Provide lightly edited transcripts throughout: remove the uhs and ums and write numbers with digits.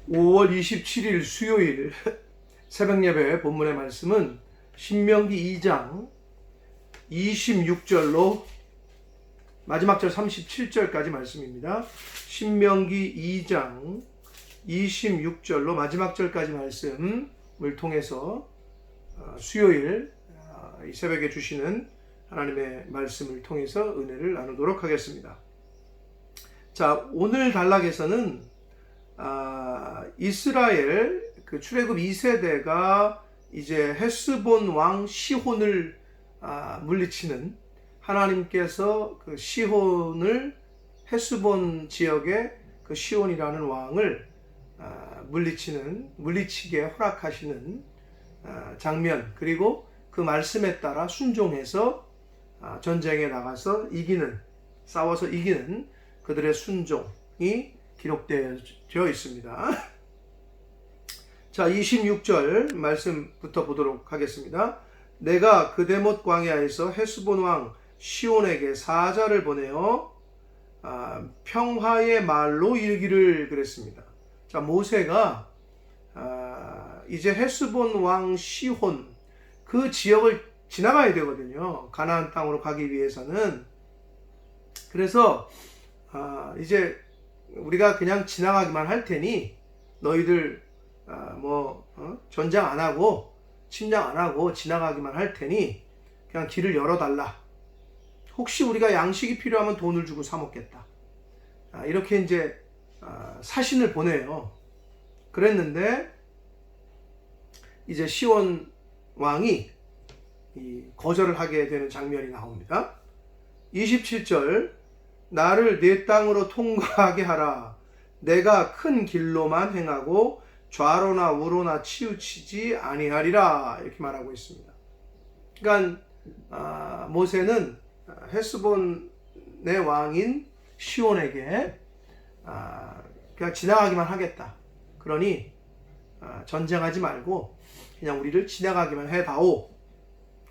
5월 27일 수요일 새벽예배 본문의 말씀은 신명기 2장 26절로 마지막 절 37절까지 말씀입니다. 신명기 2장 26절로 마지막 절까지 말씀을 통해서 수요일 이 새벽에 주시는 하나님의 말씀을 통해서 은혜를 나누도록 하겠습니다. 자, 오늘 단락에서는 이스라엘 그 출애굽 2세대가 이제 헤스본 왕 시혼을 물리치는, 하나님께서 그 시혼을 헤스본 지역의 그 시혼이라는 왕을 물리치게 허락하시는 장면, 그리고 그 말씀에 따라 순종해서 전쟁에 나가서 싸워서 이기는 그들의 순종이 기록되어 있습니다. 자, 26절 말씀부터 보도록 하겠습니다. 내가 그데못 광야에서 헤스본 왕 시온에게 사자를 보내어 평화의 말로 이르기를 그랬습니다. 자, 모세가 이제 헤스본 왕 시혼 그 지역을 지나가야 되거든요. 가나안 땅으로 가기 위해서는. 그래서 이제 우리가 그냥 지나가기만 할 테니 너희들 전쟁 안 하고 침략 안 하고 지나가기만 할 테니 그냥 길을 열어달라. 혹시 우리가 양식이 필요하면 돈을 주고 사 먹겠다. 이렇게 이제 사신을 보내요. 그랬는데 이제 시온 왕이 거절을 하게 되는 장면이 나옵니다. 27절 나를 내 땅으로 통과하게 하라. 내가 큰 길로만 행하고 좌로나 우로나 치우치지 아니하리라. 이렇게 말하고 있습니다. 그러니까 모세는 헤스본의 왕인 시온에게 그냥 지나가기만 하겠다. 그러니 전쟁하지 말고 그냥 우리를 지나가기만 해다오.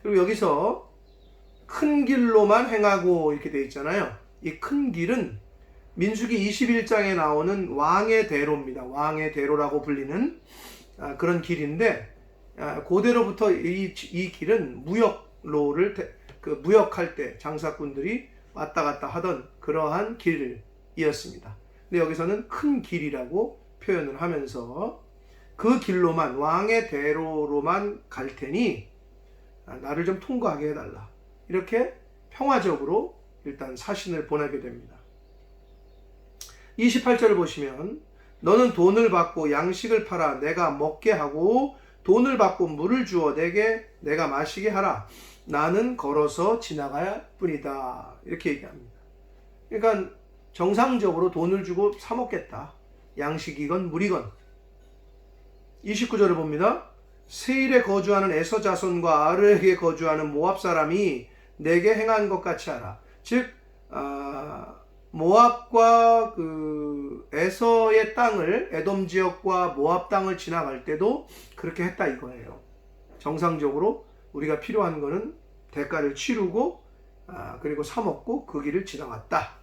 그리고 여기서 큰 길로만 행하고 이렇게 되어 있잖아요. 이 큰 길은 민수기 21장에 나오는 왕의 대로입니다. 왕의 대로라고 불리는 그런 길인데, 고대로부터 이 길은 무역로를 무역할 때 장사꾼들이 왔다 갔다 하던 그러한 길이었습니다. 근데 여기서는 큰 길이라고 표현을 하면서 그 길로만, 왕의 대로로만 갈 테니 나를 좀 통과하게 해달라. 이렇게 평화적으로 일단 사신을 보내게 됩니다. 28절을 보시면 너는 돈을 받고 양식을 팔아 내가 먹게 하고 돈을 받고 물을 주어 내가 마시게 하라. 나는 걸어서 지나갈 뿐이다. 이렇게 얘기합니다. 그러니까 정상적으로 돈을 주고 사 먹겠다. 양식이건 물이건. 29절을 봅니다. 세일에 거주하는 에서 자손과 아르에게 거주하는 모압 사람이 내게 행한 것 같이 하라. 즉 모압과 그 에서의 땅을, 에돔 지역과 모압 땅을 지나갈 때도 그렇게 했다 이거예요. 정상적으로 우리가 필요한 거는 대가를 치르고 그리고 사 먹고 그 길을 지나갔다.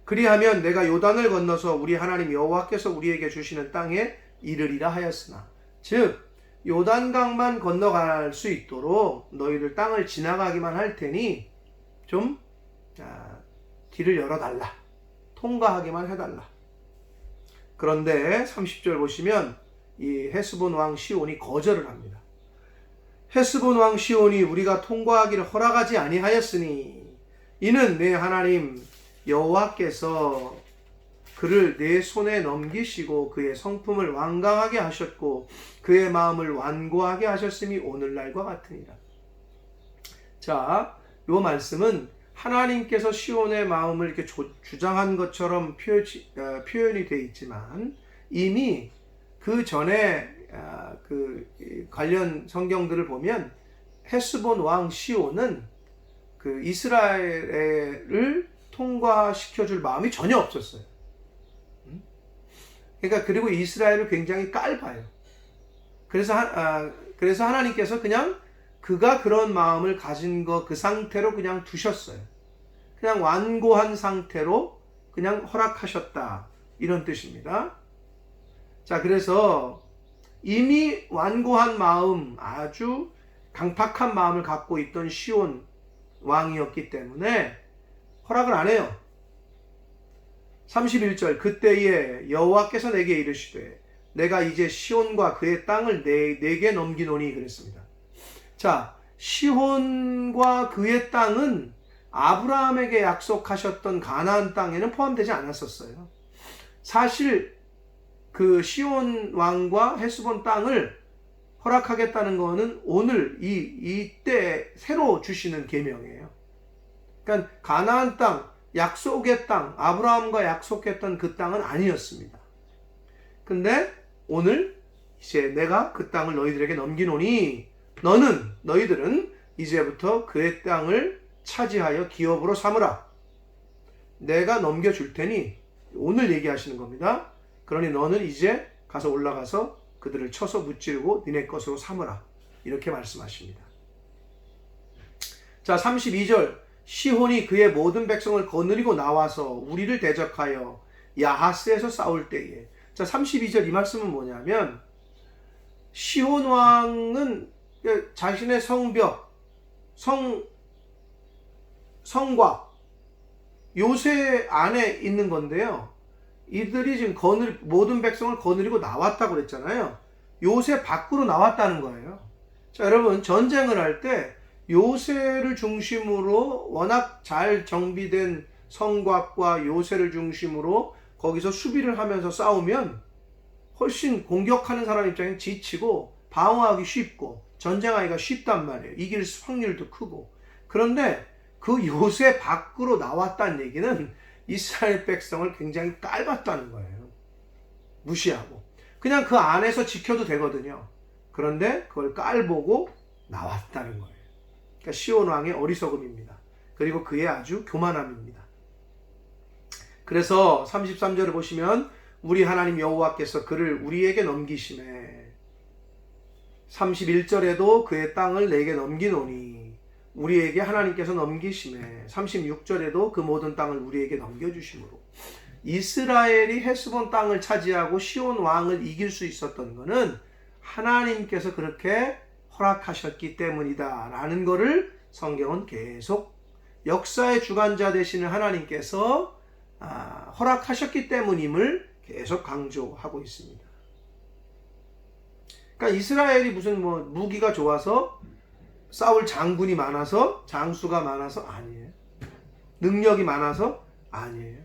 그리하면 내가 요단을 건너서 우리 하나님 여호와께서 우리에게 주시는 땅에 이르리라 하였으나, 즉 요단강만 건너갈 수 있도록 너희들 땅을 지나가기만 할 테니 좀 길을 열어달라. 통과하기만 해달라. 그런데 30절 보시면 이 헤스본 왕 시온이 거절을 합니다. 헤스본 왕 시온이 우리가 통과하기를 허락하지 아니하였으니 이는 내 하나님 여호와께서 그를 내 손에 넘기시고 그의 성품을 완강하게 하셨고 그의 마음을 완고하게 하셨음이 오늘날과 같으니라. 자, 이 말씀은 하나님께서 시온의 마음을 이렇게 주장한 것처럼 표현이 되어 있지만 이미 그 전에 그 관련 성경들을 보면 헤스본 왕 시온은 그 이스라엘을 통과시켜줄 마음이 전혀 없었어요. 그러니까 그리고 이스라엘을 굉장히 깔봐요. 그래서 하나님께서 그냥 그가 그런 마음을 가진 그 상태로 그냥 두셨어요. 그냥 완고한 상태로 그냥 허락하셨다. 이런 뜻입니다. 자, 그래서 이미 완고한 마음, 아주 강팍한 마음을 갖고 있던 시온 왕이었기 때문에 허락을 안 해요. 31절, 그때에 여호와께서 내게 이르시되 내가 이제 시온과 그의 땅을 내게 넘기노니 그랬습니다. 자, 시온과 그의 땅은 아브라함에게 약속하셨던 가나안 땅에는 포함되지 않았었어요. 사실 그 시온 왕과 헤스본 땅을 허락하겠다는 거는 오늘 이때 새로 주시는 계명이에요. 그러니까 가나안 땅, 약속의 땅, 아브라함과 약속했던 그 땅은 아니었습니다. 근데 오늘 이제 내가 그 땅을 너희들에게 넘기노니 너희들은 이제부터 그의 땅을 차지하여 기업으로 삼으라. 내가 넘겨줄 테니, 오늘 얘기하시는 겁니다. 그러니 너는 이제 가서 올라가서 그들을 쳐서 무찌르고 니네 것으로 삼으라. 이렇게 말씀하십니다. 자, 32절, 시혼이 그의 모든 백성을 거느리고 나와서 우리를 대적하여 야하스에서 싸울 때에. 자, 32절 이 말씀은 뭐냐면, 시혼 왕은 자신의 성벽, 성곽, 요새 안에 있는 건데요. 이들이 지금 모든 백성을 거느리고 나왔다고 그랬잖아요. 요새 밖으로 나왔다는 거예요. 자, 여러분, 전쟁을 할 때 요새를 중심으로 워낙 잘 정비된 성곽과 요새를 중심으로 거기서 수비를 하면서 싸우면 훨씬 공격하는 사람 입장에는 지치고 방어하기 쉽고 전쟁하기가 쉽단 말이에요. 이길 확률도 크고. 그런데 그 요새 밖으로 나왔다는 얘기는 이스라엘 백성을 굉장히 깔봤다는 거예요. 무시하고. 그냥 그 안에서 지켜도 되거든요. 그런데 그걸 깔보고 나왔다는 거예요. 그러니까 시온 왕의 어리석음입니다. 그리고 그의 아주 교만함입니다. 그래서 33절을 보시면 우리 하나님 여호와께서 그를 우리에게 넘기시매 31절에도 그의 땅을 내게 넘기노니 우리에게 하나님께서 넘기시매 36절에도 그 모든 땅을 우리에게 넘겨주심으로 이스라엘이 헤스본 땅을 차지하고 시온 왕을 이길 수 있었던 것은 하나님께서 그렇게 허락하셨기 때문이다 라는 것을 성경은 계속 역사의 주관자 되시는 하나님께서 허락하셨기 때문임을 계속 강조하고 있습니다. 그러니까 이스라엘이 무슨 무기가 좋아서 싸울 장군이 많아서 장수가 많아서 아니에요. 능력이 많아서 아니에요.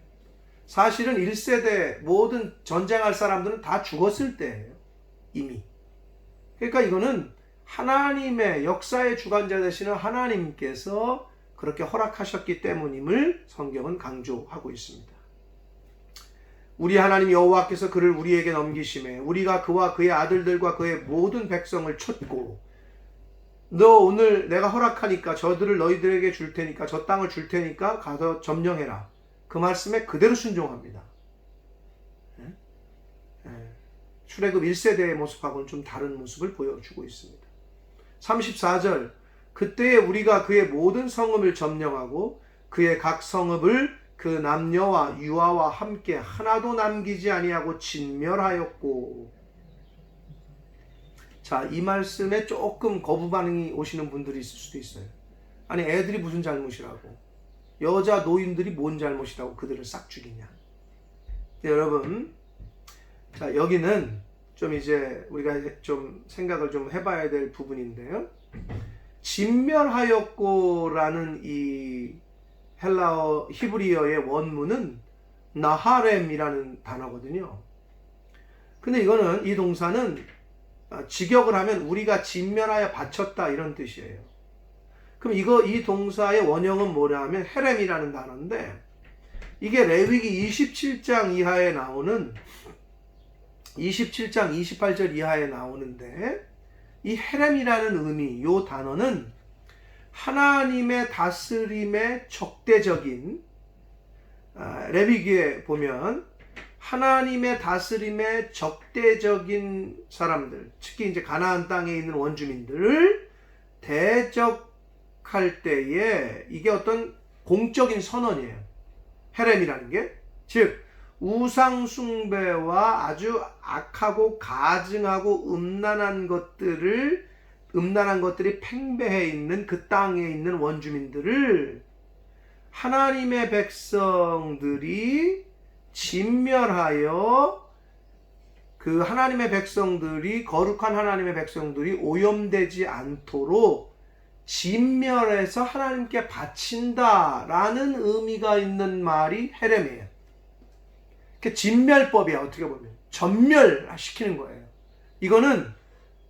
사실은 1세대 모든 전쟁할 사람들은 다 죽었을 때예요. 이미. 그러니까 이거는 하나님의 역사의 주관자 되시는 하나님께서 그렇게 허락하셨기 때문임을 성경은 강조하고 있습니다. 우리 하나님 여호와께서 그를 우리에게 넘기심에 우리가 그와 그의 아들들과 그의 모든 백성을 쳤고 너 오늘 내가 허락하니까 저들을 너희들에게 줄 테니까 저 땅을 줄 테니까 가서 점령해라. 그 말씀에 그대로 순종합니다. 출애굽 1세대의 모습하고는 좀 다른 모습을 보여주고 있습니다. 34절 그때에 우리가 그의 모든 성읍을 점령하고 그의 각 성읍을 그 남녀와 유아와 함께 하나도 남기지 아니하고 진멸하였고. 자, 이 말씀에 조금 거부 반응이 오시는 분들이 있을 수도 있어요. 아니 애들이 무슨 잘못이라고, 여자 노인들이 뭔 잘못이라고 그들을 싹 죽이냐. 여러분, 자 여기는 좀 이제 우리가 좀 생각을 좀 해봐야 될 부분인데요. 진멸하였고라는 이 헬라어 히브리어의 원문은 나하렘이라는 단어거든요. 근데 이거는 이 동사는 직역을 하면 우리가 진멸하여 바쳤다 이런 뜻이에요. 그럼 이 동사의 원형은 뭐냐 하면 헤렘이라는 단어인데 이게 레위기 27장 이하에 나오는 27장 28절 이하에 나오는데 이 헤렘이라는 의미, 이 단어는 하나님의 다스림의 적대적인 레위기에 보면 하나님의 다스림의 적대적인 사람들, 특히 이제 가나안 땅에 있는 원주민들을 대적할 때에 이게 어떤 공적인 선언이에요. 헤렘이라는 게. 즉 우상 숭배와 아주 악하고 가증하고 음란한 것들이 팽배해 있는 그 땅에 있는 원주민들을 하나님의 백성들이 진멸하여 그 하나님의 백성들이 거룩한 하나님의 백성들이 오염되지 않도록 진멸해서 하나님께 바친다라는 의미가 있는 말이 헤렘이에요. 진멸법이야. 어떻게 보면 전멸시키는 거예요. 이거는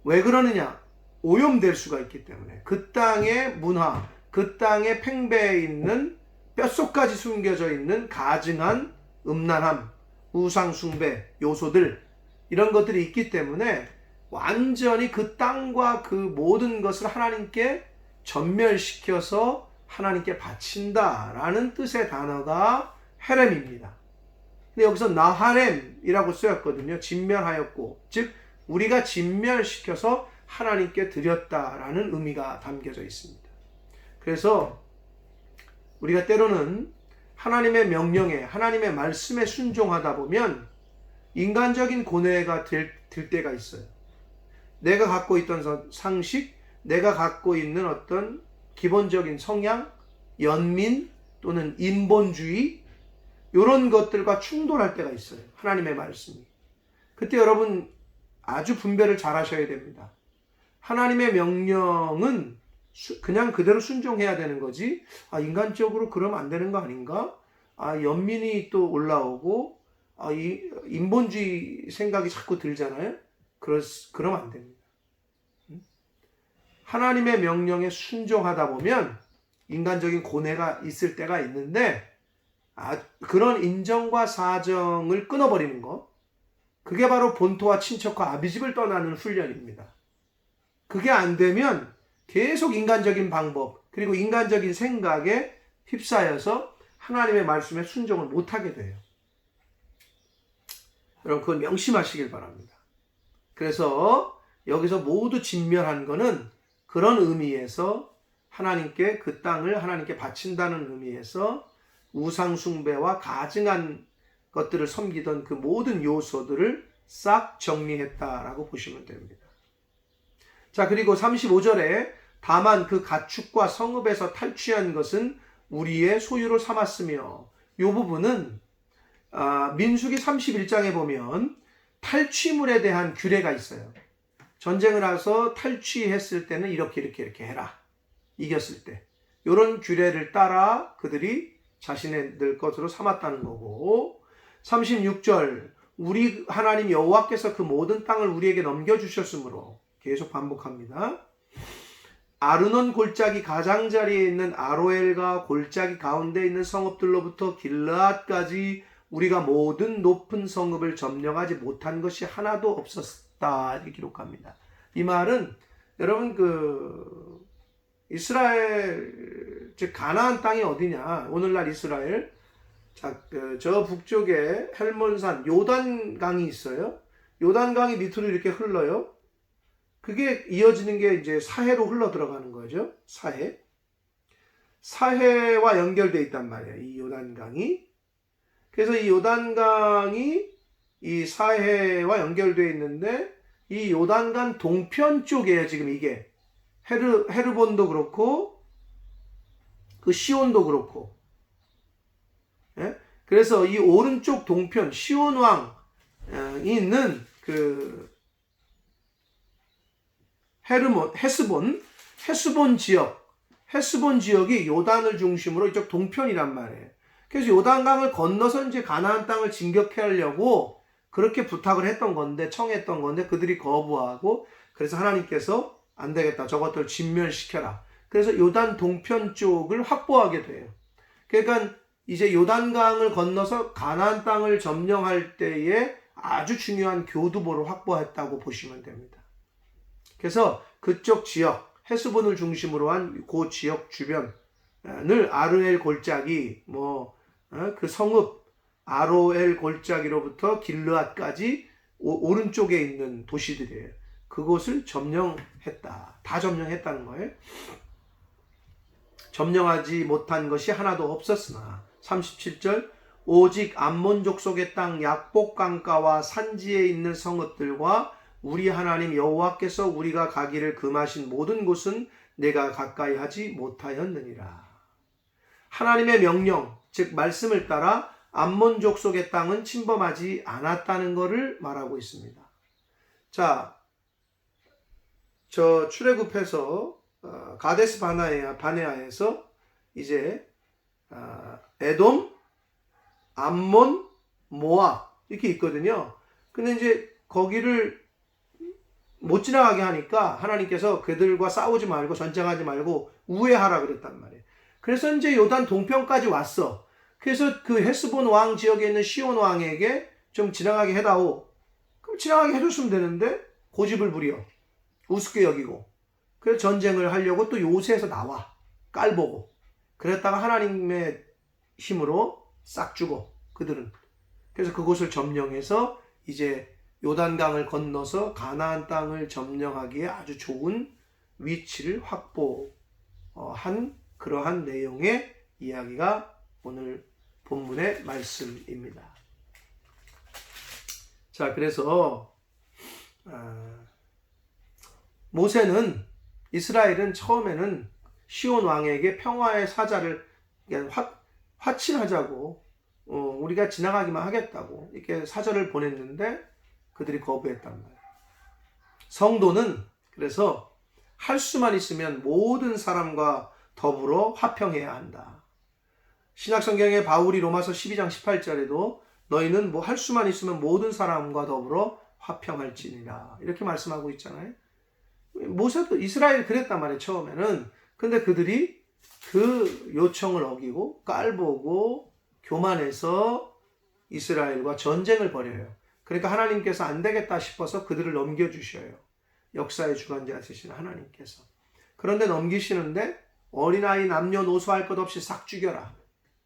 왜 그러느냐? 오염될 수가 있기 때문에 그 땅의 문화, 그 땅에 팽배해 있는 뼛속까지 숨겨져 있는 가증한 음란함, 우상 숭배 요소들, 이런 것들이 있기 때문에 완전히 그 땅과 그 모든 것을 하나님께 전멸시켜서 하나님께 바친다라는 뜻의 단어가 헤렘입니다. 근데 여기서 나하렘이라고 쓰였거든요. 진멸하였고, 즉 우리가 진멸시켜서 하나님께 드렸다라는 의미가 담겨져 있습니다. 그래서 우리가 때로는 하나님의 명령에, 하나님의 말씀에 순종하다 보면 인간적인 고뇌가 될 때가 있어요. 내가 갖고 있던 상식, 내가 갖고 있는 어떤 기본적인 성향, 연민 또는 인본주의, 이런 것들과 충돌할 때가 있어요. 하나님의 말씀이. 그때 여러분 아주 분별을 잘 하셔야 됩니다. 하나님의 명령은 그냥 그대로 순종해야 되는 거지, 인간적으로 그러면 안 되는 거 아닌가? 연민이 또 올라오고, 이 인본주의 생각이 자꾸 들잖아요. 그러면 안 됩니다. 하나님의 명령에 순종하다 보면 인간적인 고뇌가 있을 때가 있는데, 그런 인정과 사정을 끊어버리는 것, 그게 바로 본토와 친척과 아비집을 떠나는 훈련입니다. 그게 안 되면 계속 인간적인 방법 그리고 인간적인 생각에 휩싸여서 하나님의 말씀에 순종을 못하게 돼요. 여러분 그걸 명심하시길 바랍니다. 그래서 여기서 모두 진멸한 거는 그런 의미에서 하나님께 그 땅을 하나님께 바친다는 의미에서 우상 숭배와 가증한 것들을 섬기던 그 모든 요소들을 싹 정리했다라고 보시면 됩니다. 자, 그리고 35절에 다만 그 가축과 성읍에서 탈취한 것은 우리의 소유로 삼았으며, 이 부분은 민수기 31장에 보면 탈취물에 대한 규례가 있어요. 전쟁을 해서 탈취했을 때는 이렇게 해라. 이겼을 때. 이런 규례를 따라 그들이 자신들 것으로 삼았다는 거고, 36절 우리 하나님 여호와께서 그 모든 땅을 우리에게 넘겨주셨으므로, 계속 반복합니다. 아르논 골짜기 가장자리에 있는 아로엘과 골짜기 가운데 있는 성읍들로부터 길르앗까지 우리가 모든 높은 성읍을 점령하지 못한 것이 하나도 없었다, 이렇게 기록합니다. 이 말은 여러분 이스라엘, 즉 가나안 땅이 어디냐? 오늘날 이스라엘, 저 북쪽에 헬몬산 요단강이 있어요. 요단강이 밑으로 이렇게 흘러요. 그게 이어지는 게 이제 사해로 흘러 들어가는 거죠. 사해와 연결되어 있단 말이에요. 이 요단강이. 그래서 이 요단강이 이 사해와 연결되어 있는데, 이 요단강 동편 쪽이에요. 지금 이게 헤르본도 그렇고 그 시온도 그렇고. 예? 그래서 이 오른쪽 동편 시온 왕이 있는 그 헤스본 지역이 요단을 중심으로 이쪽 동편이란 말이에요. 그래서 요단강을 건너서 이제 가나안 땅을 진격해 하려고 그렇게 부탁을 했던 건데, 청했던 건데, 그들이 거부하고, 그래서 하나님께서 안 되겠다, 저것들 진멸시켜라. 그래서 요단 동편 쪽을 확보하게 돼요. 그러니까 이제 요단강을 건너서 가나안 땅을 점령할 때에 아주 중요한 교두보를 확보했다고 보시면 됩니다. 그래서 그쪽 지역, 헤스본을 중심으로 한 그 지역 주변을 아르엘 골짜기, 그 성읍 아로엘 골짜기로부터 길르앗까지 오른쪽에 있는 도시들이에요. 그곳을 점령했다. 다 점령했다는 거예요. 점령하지 못한 것이 하나도 없었으나, 37절 오직 암몬 족속의 땅 약복 강가와 산지에 있는 성읍들과 우리 하나님 여호와께서 우리가 가기를 금하신 모든 곳은 내가 가까이 하지 못하였느니라. 하나님의 명령, 즉 말씀을 따라 암몬 족속의 땅은 침범하지 않았다는 것을 말하고 있습니다. 자, 저 출애굽해서 가데스 바네아에서 이제 에돔, 암몬, 모압 이렇게 있거든요. 근데 이제 거기를 못 지나가게 하니까 하나님께서 그들과 싸우지 말고 전쟁하지 말고 우회하라 그랬단 말이에요. 그래서 이제 요단 동편까지 왔어. 그래서 그 헤스본 왕 지역에 있는 시온 왕에게 좀 지나가게 해다오. 그럼 지나가게 해줬으면 되는데 고집을 부려. 우습게 여기고. 그래서 전쟁을 하려고 또 요새에서 나와. 깔보고. 그랬다가 하나님의 힘으로 싹 죽어. 그들은. 그래서 그곳을 점령해서 이제 요단강을 건너서 가나안 땅을 점령하기에 아주 좋은 위치를 확보한 그러한 내용의 이야기가 오늘 본문의 말씀입니다. 자, 그래서 모세는 이스라엘은 처음에는 시온 왕에게 평화의 사자를 화친하자고 우리가 지나가기만 하겠다고 이렇게 사자를 보냈는데 그들이 거부했단 말이에요. 성도는 그래서 할 수만 있으면 모든 사람과 더불어 화평해야 한다. 신약성경의 바울이 로마서 12장 18절에도 너희는 뭐 할 수만 있으면 모든 사람과 더불어 화평할지니라 이렇게 말씀하고 있잖아요. 모세도 이스라엘 그랬단 말이에요. 처음에는. 근데 그들이 그 요청을 어기고 깔보고 교만해서 이스라엘과 전쟁을 벌여요. 그러니까 하나님께서 안 되겠다 싶어서 그들을 넘겨주셔요. 역사의 주관자이신 하나님께서. 그런데 넘기시는데 어린아이 남녀노소 할 것 없이 싹 죽여라.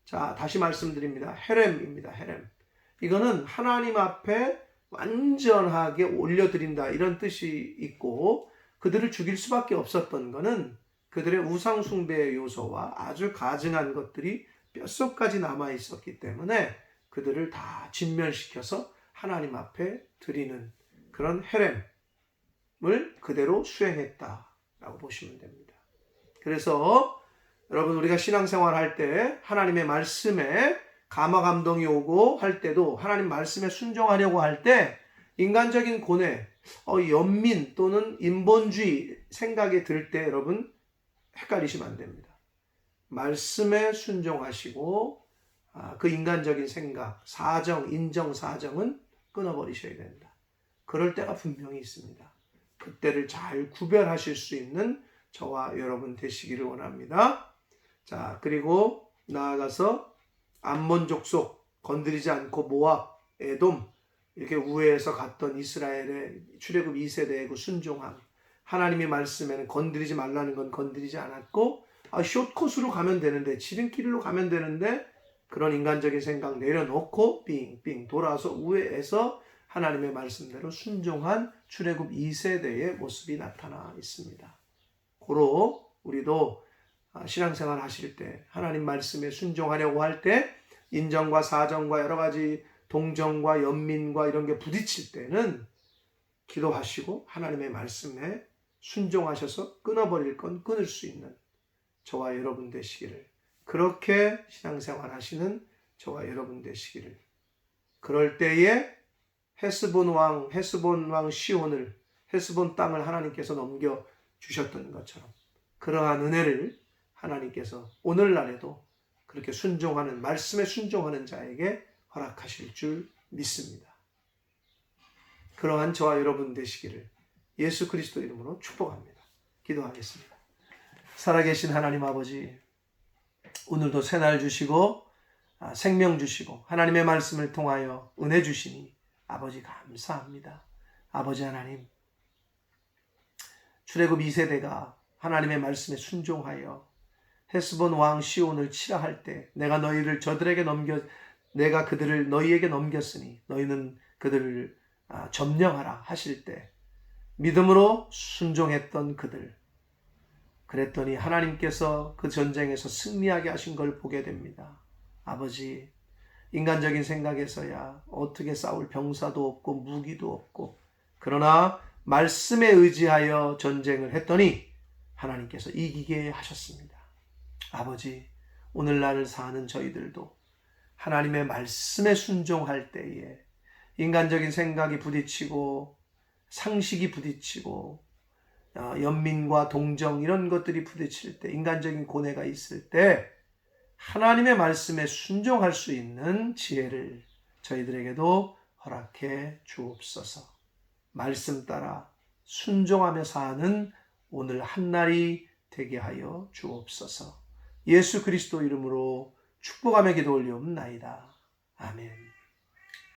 자, 다시 말씀드립니다. 헤렘입니다. 헤렘. 이거는 하나님 앞에 완전하게 올려드린다 이런 뜻이 있고 그들을 죽일 수밖에 없었던 것은 그들의 우상 숭배의 요소와 아주 가증한 것들이 뼛속까지 남아 있었기 때문에 그들을 다 진멸시켜서 하나님 앞에 드리는 그런 헤렘을 그대로 수행했다라고 보시면 됩니다. 그래서 여러분 우리가 신앙생활 할 때 하나님의 말씀에 감화감동이 오고 할 때도 하나님 말씀에 순종하려고 할 때 인간적인 고뇌, 연민 또는 인본주의 생각이 들 때 여러분 헷갈리시면 안 됩니다. 말씀에 순종하시고 그 인간적인 생각, 사정, 인정, 사정은 끊어버리셔야 된다. 그럴 때가 분명히 있습니다. 그때를 잘 구별하실 수 있는 저와 여러분 되시기를 원합니다. 자, 그리고 나아가서 암몬 족속 건드리지 않고 모압, 에돔 이렇게 우회해서 갔던 이스라엘의 출애굽 2세대의 그 순종함. 하나님의 말씀에는 건드리지 말라는 건 건드리지 않았고 숏코스로 가면 되는데 지름길로 가면 되는데 그런 인간적인 생각 내려놓고 빙빙 돌아서 우회해서 하나님의 말씀대로 순종한 출애굽 2세대의 모습이 나타나 있습니다. 고로 우리도 신앙생활 하실 때 하나님 말씀에 순종하려고 할 때 인정과 사정과 여러 가지 동정과 연민과 이런 게 부딪힐 때는 기도하시고 하나님의 말씀에 순종하셔서 끊어버릴 건 끊을 수 있는 저와 여러분 되시기를, 그렇게 신앙생활 하시는 저와 여러분 되시기를, 그럴 때에 헤스본 왕 시온을, 헤스본 땅을 하나님께서 넘겨 주셨던 것처럼 그러한 은혜를 하나님께서 오늘날에도 그렇게 순종하는, 말씀에 순종하는 자에게 허락하실 줄 믿습니다. 그러한 저와 여러분 되시기를 예수 그리스도 이름으로 축복합니다. 기도하겠습니다. 살아계신 하나님 아버지, 오늘도 새날 주시고 생명 주시고 하나님의 말씀을 통하여 은혜 주시니 아버지 감사합니다. 아버지 하나님, 출애굽 2세대가 하나님의 말씀에 순종하여 헤스본 왕 시온을 치라 할 때 내가 그들을 너희에게 넘겼으니 너희는 그들을 점령하라 하실 때 믿음으로 순종했던 그들, 그랬더니 하나님께서 그 전쟁에서 승리하게 하신 걸 보게 됩니다. 아버지, 인간적인 생각에서야 어떻게 싸울 병사도 없고 무기도 없고, 그러나 말씀에 의지하여 전쟁을 했더니 하나님께서 이기게 하셨습니다. 아버지, 오늘날을 사는 저희들도 하나님의 말씀에 순종할 때에 인간적인 생각이 부딪히고 상식이 부딪히고 연민과 동정 이런 것들이 부딪힐 때, 인간적인 고뇌가 있을 때 하나님의 말씀에 순종할 수 있는 지혜를 저희들에게도 허락해 주옵소서. 말씀 따라 순종하며 사는 오늘 한날이 되게 하여 주옵소서. 예수 그리스도 이름으로 축복하며 기도 올리옵나이다. 아멘.